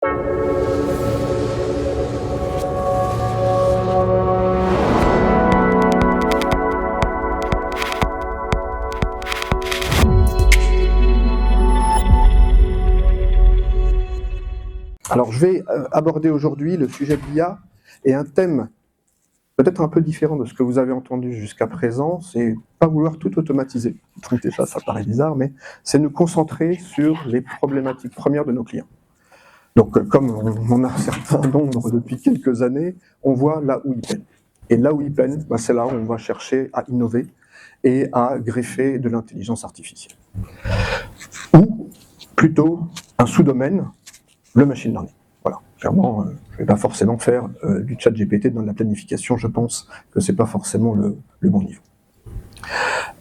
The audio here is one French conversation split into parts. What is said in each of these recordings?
Alors, je vais aborder aujourd'hui le sujet de l'IA et un thème peut-être un peu différent de ce que vous avez entendu jusqu'à présent, c'est pas vouloir tout automatiser. Donc déjà, ça paraît bizarre, mais c'est nous concentrer sur les problématiques premières de nos clients. Donc, comme on en a un certain nombre depuis quelques années, on voit là où ils peinent. Et là où ils peinent, c'est là où on va chercher à innover et à greffer de l'intelligence artificielle. Ou plutôt un sous-domaine, le machine learning. Voilà, clairement, je ne vais pas forcément faire du chat GPT dans de la planification, je pense que ce n'est pas forcément le bon niveau.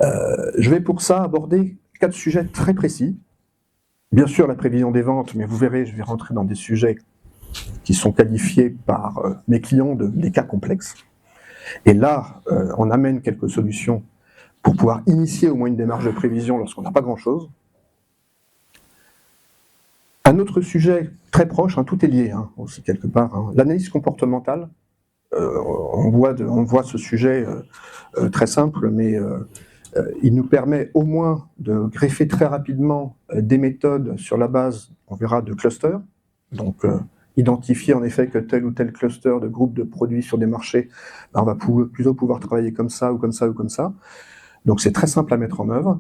Je vais pour ça aborder 4 sujets très précis. Bien sûr, la prévision des ventes, mais vous verrez, je vais rentrer dans des sujets qui sont qualifiés par mes clients des cas complexes. Et là, on amène quelques solutions pour pouvoir initier au moins une démarche de prévision lorsqu'on n'a pas grand-chose. Un autre sujet très proche, tout est lié aussi quelque part, l'analyse comportementale. On voit ce sujet très simple, mais il nous permet au moins de greffer très rapidement des méthodes sur la base, on verra, de clusters. Donc, identifier en effet que tel ou tel cluster de groupes de produits sur des marchés, on va plutôt pouvoir travailler comme ça ou comme ça ou comme ça. Donc, c'est très simple à mettre en œuvre.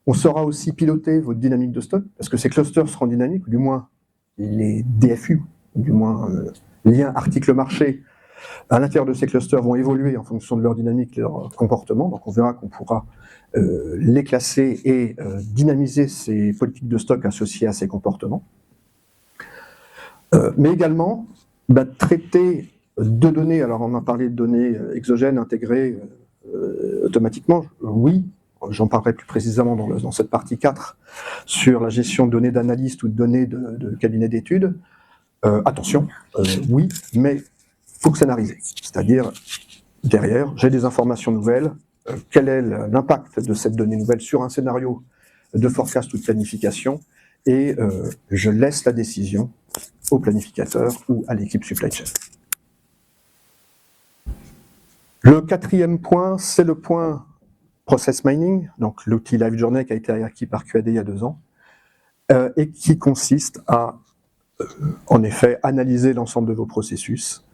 On saura aussi piloter votre dynamique de stock, parce que ces clusters seront dynamiques, ou du moins les DFU, ou du moins liens article-marché, à l'intérieur de ces clusters vont évoluer en fonction de leur dynamique et leur comportement. Donc on verra qu'on pourra les classer et dynamiser ces politiques de stock associées à ces comportements. Mais également, traiter de données, alors on a parlé de données exogènes, intégrées automatiquement, oui. J'en parlerai plus précisément dans cette partie 4 sur la gestion de données d'analyste ou de données de cabinet d'études. Attention, oui, mais fonctionnalisé. C'est-à-dire, derrière, j'ai des informations nouvelles, quel est l'impact de cette donnée nouvelle sur un scénario de forecast ou de planification, et je laisse la décision au planificateur ou à l'équipe supply chain. Le 4e point, c'est le point process mining, donc l'outil LiveJourney qui a été acquis par QAD il y a 2 ans, et qui consiste à, en effet, analyser l'ensemble de vos processus,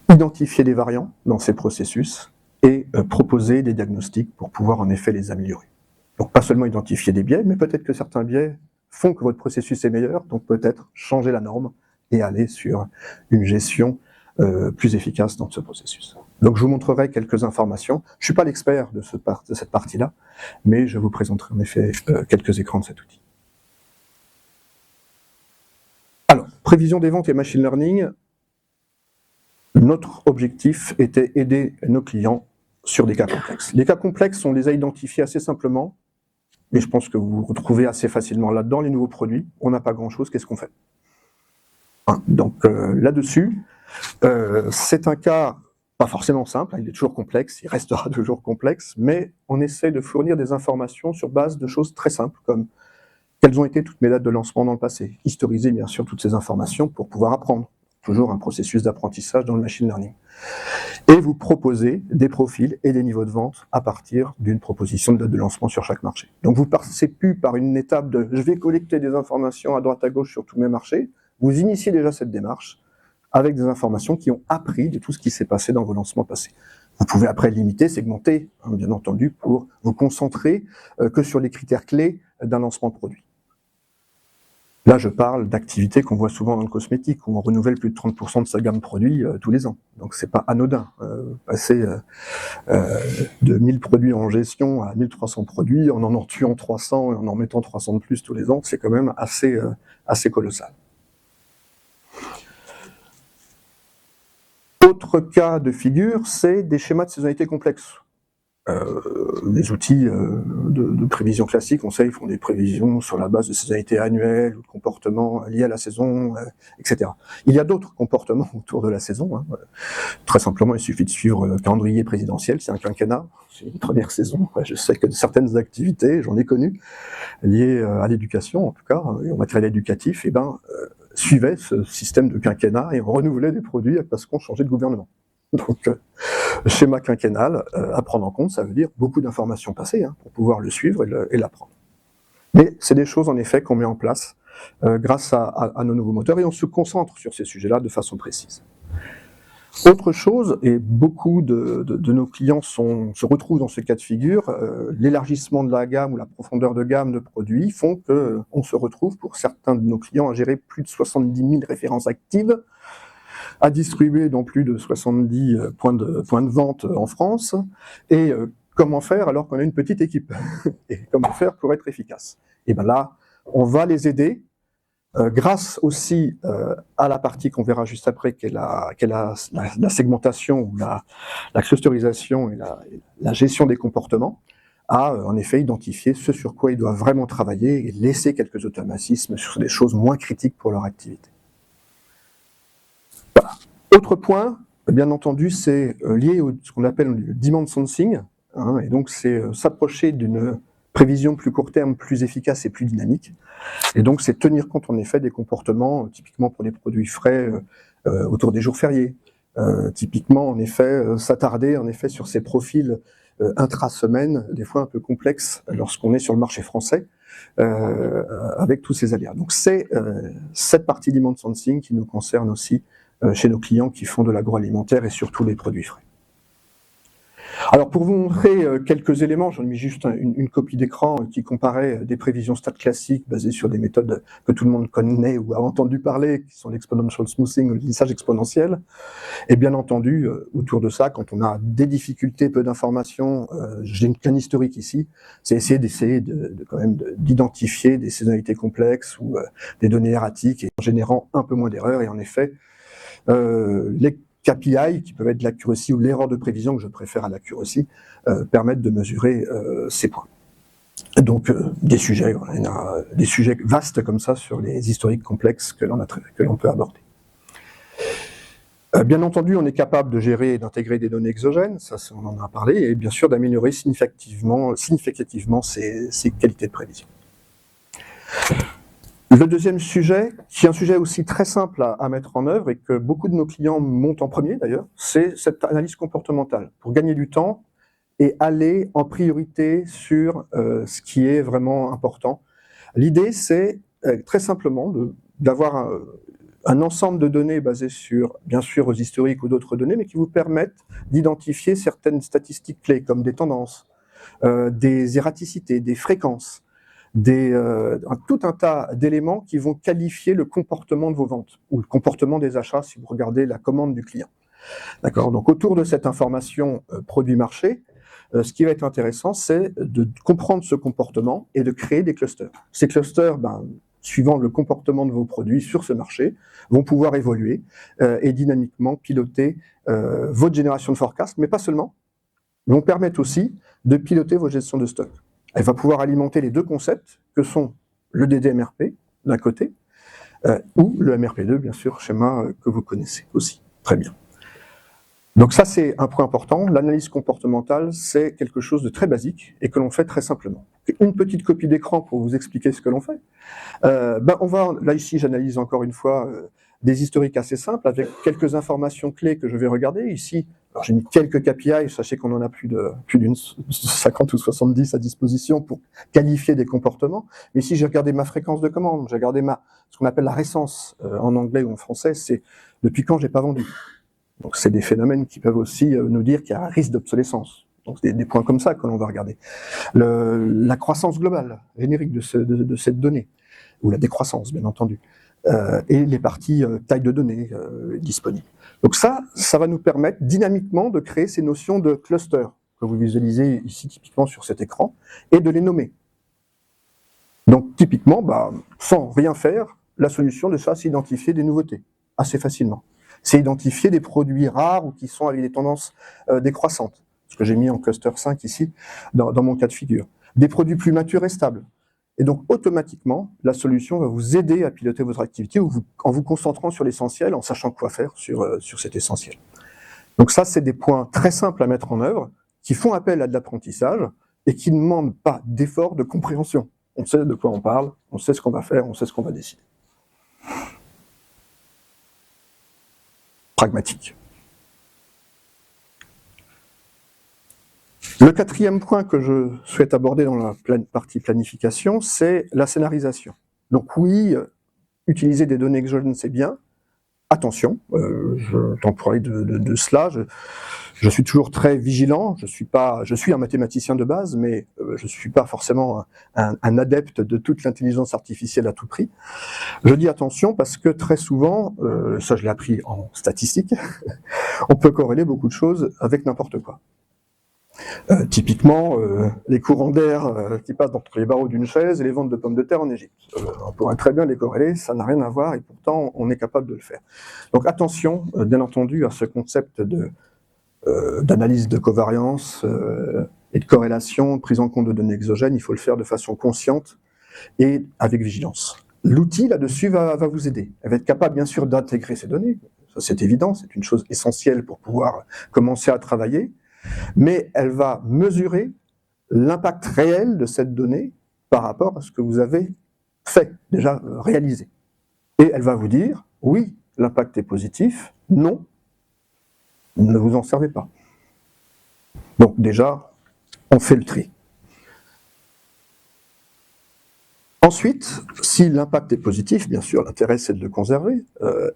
identifier les variants dans ces processus et proposer des diagnostics pour pouvoir en effet les améliorer. Donc pas seulement identifier des biais, mais peut-être que certains biais font que votre processus est meilleur, donc peut-être changer la norme et aller sur une gestion plus efficace dans ce processus. Donc je vous montrerai quelques informations. Je ne suis pas l'expert de cette partie-là, mais je vous présenterai en effet quelques écrans de cet outil. Alors, prévision des ventes et machine learning. Notre objectif était aider nos clients sur des cas complexes. Les cas complexes, on les a identifiés assez simplement, et je pense que vous vous retrouvez assez facilement là-dedans, les nouveaux produits. On n'a pas grand-chose, qu'est-ce qu'on fait? Donc là-dessus, c'est un cas pas forcément simple, il est toujours complexe, il restera toujours complexe, mais on essaie de fournir des informations sur base de choses très simples, comme quelles ont été toutes mes dates de lancement dans le passé, historiser bien sûr toutes ces informations pour pouvoir apprendre. Toujours un processus d'apprentissage dans le machine learning. Et vous proposez des profils et des niveaux de vente à partir d'une proposition de date de lancement sur chaque marché. Donc vous ne passez plus par une étape de « je vais collecter des informations à droite à gauche sur tous mes marchés », vous initiez déjà cette démarche avec des informations qui ont appris de tout ce qui s'est passé dans vos lancements passés. Vous pouvez après limiter, segmenter, bien entendu, pour vous concentrer que sur les critères clés d'un lancement de produit. Là, je parle d'activités qu'on voit souvent dans le cosmétique, où on renouvelle plus de 30% de sa gamme produits tous les ans. Donc c'est pas anodin. Passer de 1000 produits en gestion à 1300 produits, en tuant 300 et en mettant 300 de plus tous les ans, c'est quand même assez colossal. Autre cas de figure, c'est des schémas de saisonnalité complexes. Les outils de prévision classique, on sait, ils font des prévisions sur la base de saisonnalité annuelle ou de comportements liés à la saison, etc. Il y a d'autres comportements autour de la saison. Très simplement, il suffit de suivre le calendrier présidentiel, c'est un quinquennat, c'est une première saison. Je sais que certaines activités, j'en ai connu, liées à l'éducation en tout cas, et au matériel éducatif, suivait ce système de quinquennat et on renouvelait des produits parce qu'on changeait de gouvernement. Donc, schéma quinquennal, à prendre en compte, ça veut dire beaucoup d'informations passées pour pouvoir le suivre et l'apprendre. Mais c'est des choses en effet qu'on met en place grâce à nos nouveaux moteurs et on se concentre sur ces sujets-là de façon précise. Autre chose, et beaucoup de nos clients se retrouvent dans ce cas de figure, l'élargissement de la gamme ou la profondeur de gamme de produits font qu'on se retrouve pour certains de nos clients à gérer plus de 70 000 références actives, à distribuer dans plus de 70 points de vente en France, et comment faire alors qu'on a une petite équipe et comment faire pour être efficace. Et bien là, on va les aider grâce aussi à la partie qu'on verra juste après, qui est la segmentation, ou la clusterisation et la gestion des comportements, à en effet identifier ce sur quoi ils doivent vraiment travailler et laisser quelques automatismes sur des choses moins critiques pour leur activité. Voilà. Autre point, bien entendu, c'est lié à ce qu'on appelle le demand sensing, et donc c'est s'approcher d'une prévision plus court terme, plus efficace et plus dynamique. Et donc c'est tenir compte en effet des comportements, typiquement pour les produits frais autour des jours fériés. Typiquement en effet s'attarder en effet sur ces profils intra-semaine, des fois un peu complexes lorsqu'on est sur le marché français, avec tous ces aléas. Donc c'est cette partie demand sensing qui nous concerne aussi chez nos clients qui font de l'agroalimentaire et surtout les produits frais. Alors pour vous montrer quelques éléments, j'en ai mis juste une copie d'écran qui comparait des prévisions stats classiques basées sur des méthodes que tout le monde connaît ou a entendu parler, qui sont l'exponential smoothing ou le lissage exponentiel. Et bien entendu, autour de ça, quand on a des difficultés, peu d'informations, j'ai qu'un historique ici, c'est essayer quand même d'identifier des saisonnalités complexes ou des données erratiques et en générant un peu moins d'erreurs. Et en effet, les KPI, qui peuvent être l'accuracy ou l'erreur de prévision, que je préfère à l'accuracy, permettent de mesurer ces points. Donc des sujets vastes comme ça sur les historiques complexes que l'on peut aborder. Bien entendu, on est capable de gérer et d'intégrer des données exogènes, ça on en a parlé, et bien sûr d'améliorer significativement ces qualités de prévision. Le deuxième sujet, qui est un sujet aussi très simple à mettre en œuvre et que beaucoup de nos clients montent en premier d'ailleurs, c'est cette analyse comportementale pour gagner du temps et aller en priorité sur ce qui est vraiment important. L'idée, c'est très simplement d'avoir un ensemble de données basées sur, bien sûr, aux historiques ou d'autres données, mais qui vous permettent d'identifier certaines statistiques clés comme des tendances, des erraticités, des fréquences, tout un tas d'éléments qui vont qualifier le comportement de vos ventes ou le comportement des achats si vous regardez la commande du client. D'accord ? Donc autour de cette information produit-marché, ce qui va être intéressant, c'est de comprendre ce comportement et de créer des clusters. Ces clusters, suivant le comportement de vos produits sur ce marché, vont pouvoir évoluer et dynamiquement piloter votre génération de forecast, mais pas seulement, vont permettre aussi de piloter vos gestions de stock. Elle va pouvoir alimenter les deux concepts que sont le DDMRP d'un côté ou le MRP2, bien sûr, schéma que vous connaissez aussi très bien. Donc ça, c'est un point important. L'analyse comportementale, c'est quelque chose de très basique et que l'on fait très simplement. Une petite copie d'écran pour vous expliquer ce que l'on fait. Là ici, j'analyse encore une fois des historiques assez simples avec quelques informations clés que je vais regarder. Ici, alors j'ai mis quelques KPI, sachez qu'on en a plus d'une 50 ou 70 à disposition pour qualifier des comportements. Mais ici, j'ai regardé ma fréquence de commande, j'ai regardé ce qu'on appelle la récence en anglais ou en français, c'est depuis quand j'ai pas vendu. Donc c'est des phénomènes qui peuvent aussi nous dire qu'il y a un risque d'obsolescence. Donc c'est des points comme ça que l'on va regarder. La croissance globale, générique de cette donnée, ou la décroissance bien entendu, et les parties taille de données disponibles. Donc ça va nous permettre dynamiquement de créer ces notions de cluster que vous visualisez ici typiquement sur cet écran, et de les nommer. Donc typiquement, sans rien faire, la solution de ça, c'est identifier des nouveautés, assez facilement. C'est identifier des produits rares ou qui sont avec des tendances décroissantes, ce que j'ai mis en cluster 5 ici, dans mon cas de figure. Des produits plus matures et stables. Et donc, automatiquement, la solution va vous aider à piloter votre activité en vous concentrant sur l'essentiel, en sachant quoi faire sur cet essentiel. Donc ça, c'est des points très simples à mettre en œuvre, qui font appel à de l'apprentissage et qui ne demandent pas d'effort de compréhension. On sait de quoi on parle, on sait ce qu'on va faire, on sait ce qu'on va décider. pragmatique. Le quatrième point que je souhaite aborder dans la partie planification, c'est la scénarisation. Donc oui, utiliser des données exogènes, c'est bien. Attention, je t'en parlais de cela, je suis toujours très vigilant, je suis un mathématicien de base, mais je ne suis pas forcément un adepte de toute l'intelligence artificielle à tout prix. Je dis attention parce que très souvent, ça je l'ai appris en statistique, on peut corréler beaucoup de choses avec n'importe quoi. Typiquement, les courants d'air qui passent entre les barreaux d'une chaise et les ventes de pommes de terre en Égypte. On pourrait très bien les corréler, ça n'a rien à voir et pourtant on est capable de le faire. Donc attention, bien entendu, à ce concept d'analyse de covariance et de corrélation, de prise en compte de données exogènes, il faut le faire de façon consciente et avec vigilance. L'outil là-dessus va vous aider. Elle va être capable bien sûr d'intégrer ces données, ça c'est évident, c'est une chose essentielle pour pouvoir commencer à travailler, mais elle va mesurer l'impact réel de cette donnée par rapport à ce que vous avez fait, déjà réalisé. Et elle va vous dire, oui, l'impact est positif, non, ne vous en servez pas. Donc déjà, on fait le tri. Ensuite, si l'impact est positif, bien sûr, l'intérêt c'est de le conserver,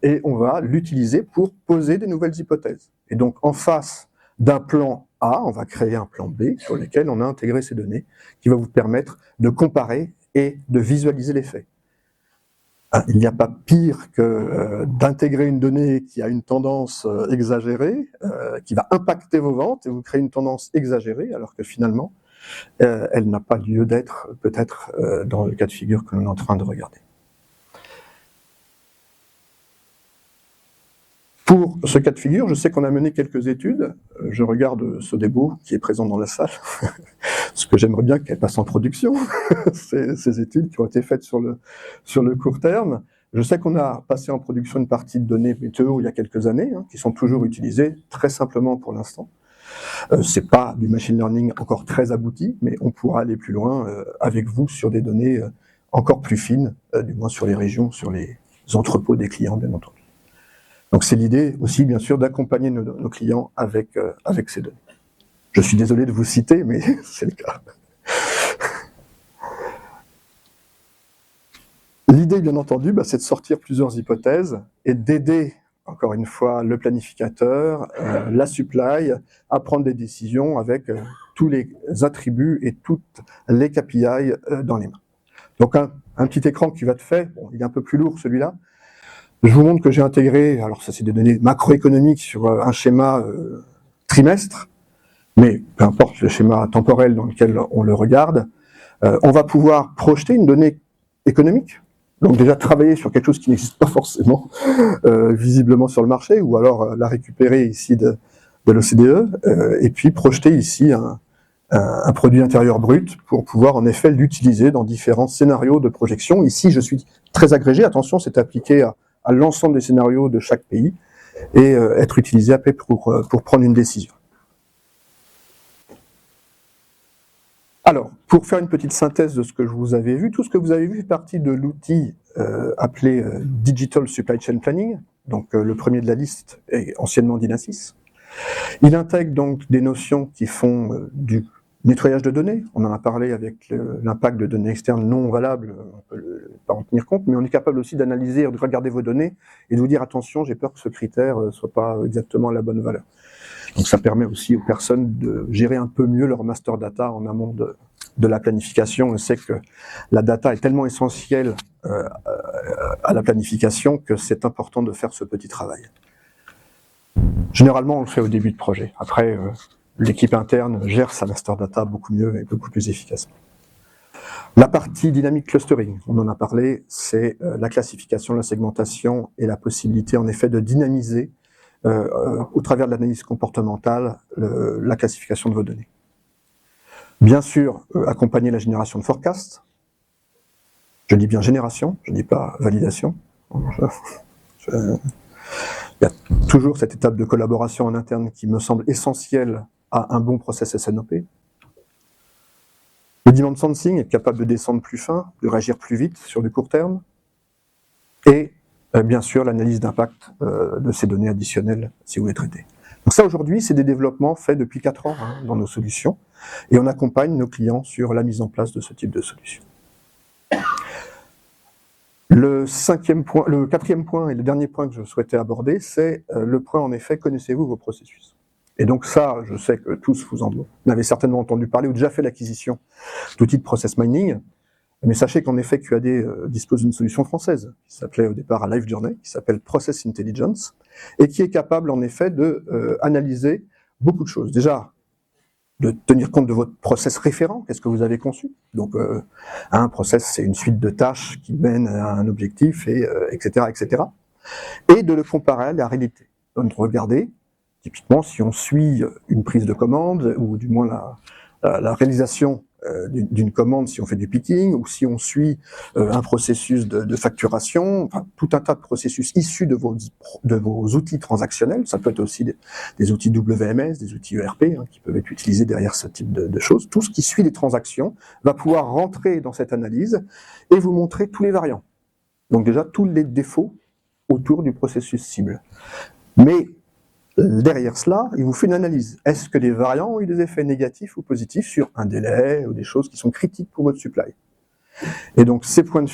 et on va l'utiliser pour poser des nouvelles hypothèses. Et donc en face d'un plan A, on va créer un plan B sur lequel on a intégré ces données, qui va vous permettre de comparer et de visualiser les faits. Il n'y a pas pire que d'intégrer une donnée qui a une tendance exagérée, qui va impacter vos ventes, et vous créez une tendance exagérée, alors que finalement, elle n'a pas lieu d'être, peut-être, dans le cas de figure que l'on est en train de regarder. Pour ce cas de figure, je sais qu'on a mené quelques études. Je regarde Sodebo, qui est présent dans la salle, parce que j'aimerais bien qu'elle passe en production, ces études qui ont été faites sur le court terme. Je sais qu'on a passé en production une partie de données météo il y a quelques années, qui sont toujours utilisées, très simplement pour l'instant. C'est pas du machine learning encore très abouti, mais on pourra aller plus loin avec vous sur des données encore plus fines, du moins sur les régions, sur les entrepôts des clients, bien entendu. Donc c'est l'idée aussi, bien sûr, d'accompagner nos clients avec ces données. Je suis désolé de vous citer, mais c'est le cas. L'idée, bien entendu, c'est de sortir plusieurs hypothèses et d'aider, encore une fois, le planificateur, la supply, à prendre des décisions avec tous les attributs et toutes les KPI dans les mains. Donc un petit écran qui va être fait, bon, il est un peu plus lourd celui-là. Je vous montre que j'ai intégré, alors ça c'est des données macroéconomiques sur un schéma trimestre, mais peu importe le schéma temporel dans lequel on le regarde, on va pouvoir projeter une donnée économique, donc déjà travailler sur quelque chose qui n'existe pas forcément visiblement sur le marché, ou alors la récupérer ici de l'OCDE, et puis projeter ici un produit intérieur brut pour pouvoir en effet l'utiliser dans différents scénarios de projection. Ici je suis très agrégé, attention, c'est appliqué à l'ensemble des scénarios de chaque pays et être utilisé après pour prendre une décision. Alors, pour faire une petite synthèse de ce que je vous avais vu, tout ce que vous avez vu fait partie de l'outil appelé Digital Supply Chain Planning, donc le premier de la liste est anciennement DINASYS. Il intègre donc des notions qui font du nettoyage de données, on en a parlé avec l'impact de données externes non valables, on peut pas en tenir compte, mais on est capable aussi d'analyser, de regarder vos données et de vous dire attention, j'ai peur que ce critère soit pas exactement la bonne valeur. Donc ça permet aussi aux personnes de gérer un peu mieux leur master data en amont de la planification. On sait que la data est tellement essentielle à la planification que c'est important de faire ce petit travail. Généralement, on le fait au début de projet. Après, l'équipe interne gère sa master data beaucoup mieux et beaucoup plus efficacement. La partie dynamic clustering, on en a parlé, c'est la classification, la segmentation et la possibilité en effet de dynamiser au travers de l'analyse comportementale la classification de vos données. Bien sûr, accompagner la génération de forecast. Je dis bien génération, je ne dis pas validation. Il y a toujours cette étape de collaboration en interne qui me semble essentielle à un bon process SNOP. Le demand sensing est capable de descendre plus fin, de réagir plus vite sur du court terme. Et bien sûr l'analyse d'impact de ces données additionnelles si vous les traitez. Donc ça aujourd'hui, c'est des développements faits depuis 4 ans dans nos solutions, et on accompagne nos clients sur la mise en place de ce type de solution. Le quatrième point et le dernier point que je souhaitais aborder, c'est le point en effet, connaissez-vous vos processus? Et donc ça, je sais que tous vous en avez certainement entendu parler ou déjà fait l'acquisition d'outils de process mining, mais sachez qu'en effet QAD dispose d'une solution française qui s'appelait au départ LiveJourney, qui s'appelle Process Intelligence, et qui est capable en effet de analyser beaucoup de choses. Déjà, de tenir compte de votre process référent, qu'est-ce que vous avez conçu. Donc un process, c'est une suite de tâches qui mènent à un objectif, et, etc., etc. Et de le comparer à la réalité. Donc regardez, typiquement, si on suit une prise de commande, ou du moins la réalisation d'une commande, si on fait du picking, ou si on suit un processus de facturation, enfin, tout un tas de processus issus de vos outils transactionnels. Ça peut être aussi des outils WMS, des outils ERP qui peuvent être utilisés derrière ce type de choses. Tout ce qui suit les transactions va pouvoir rentrer dans cette analyse et vous montrer tous les variants. Donc déjà, tous les défauts autour du processus cible. Mais derrière cela, il vous fait une analyse. Est-ce que les variants ont eu des effets négatifs ou positifs sur un délai ou des choses qui sont critiques pour votre supply? Et donc ces points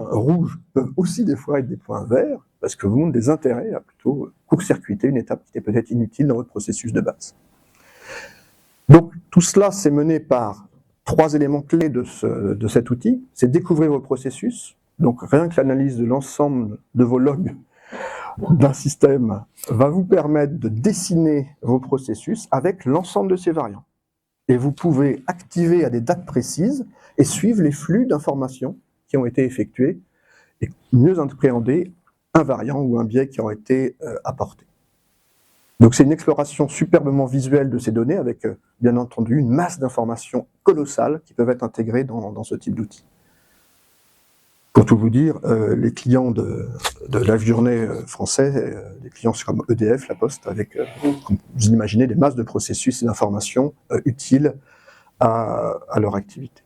rouges peuvent aussi des fois être des points verts, parce que vous montrent des intérêts à plutôt court-circuiter une étape qui était peut-être inutile dans votre processus de base. Donc tout cela, c'est mené par 3 éléments clés de cet outil. C'est découvrir vos processus, donc rien que l'analyse de l'ensemble de vos logs d'un système va vous permettre de dessiner vos processus avec l'ensemble de ces variants. Et vous pouvez activer à des dates précises et suivre les flux d'informations qui ont été effectués et mieux appréhender un variant ou un biais qui ont été apportés. Donc c'est une exploration superbement visuelle de ces données avec bien entendu une masse d'informations colossales qui peuvent être intégrées dans ce type d'outils. Pour tout vous dire, les clients de LiveJourney français, des clients comme EDF, La Poste, avec, comme vous imaginez, des masses de processus et d'informations utiles à leur activité.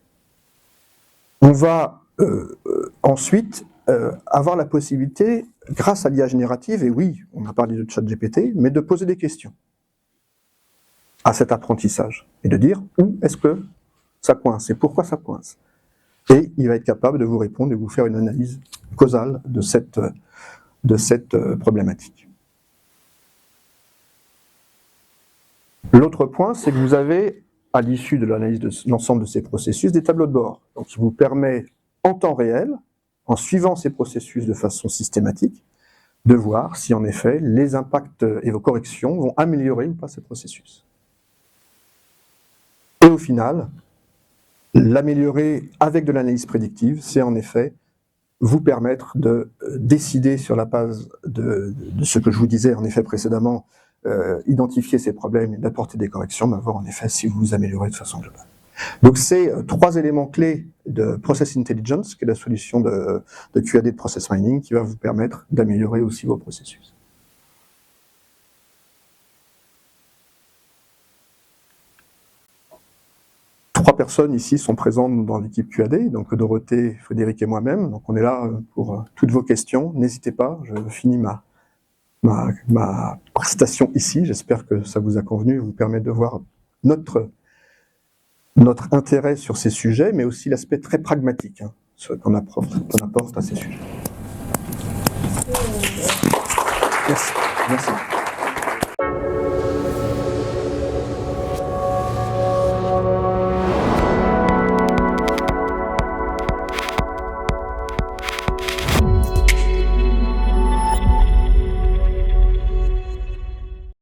On va ensuite avoir la possibilité, grâce à l'IA générative, et oui, on a parlé de ChatGPT, mais de poser des questions à cet apprentissage et de dire où est-ce que ça coince et pourquoi ça coince. Et il va être capable de vous répondre et vous faire une analyse causale de cette problématique. L'autre point, c'est que vous avez, à l'issue de l'analyse de l'ensemble de ces processus, des tableaux de bord. Donc, qui vous permet, en temps réel, en suivant ces processus de façon systématique, de voir si, en effet, les impacts et vos corrections vont améliorer ou pas ces processus. Et au final, l'améliorer avec de l'analyse prédictive, c'est en effet vous permettre de décider sur la base de ce que je vous disais en effet précédemment, identifier ces problèmes et d'apporter des corrections, mais voir en effet si vous vous améliorez de façon globale. Donc c'est 3 éléments clés de Process Intelligence, qui est la solution de QAD de Process Mining, qui va vous permettre d'améliorer aussi vos processus. Trois personnes ici sont présentes dans l'équipe QAD, donc Dorothée, Frédéric et moi-même. Donc on est là pour toutes vos questions. N'hésitez pas, je finis ma prestation ici. J'espère que ça vous a convenu et vous permet de voir notre intérêt sur ces sujets, mais aussi l'aspect très pragmatique ce qu'on apporte à ces sujets. Merci.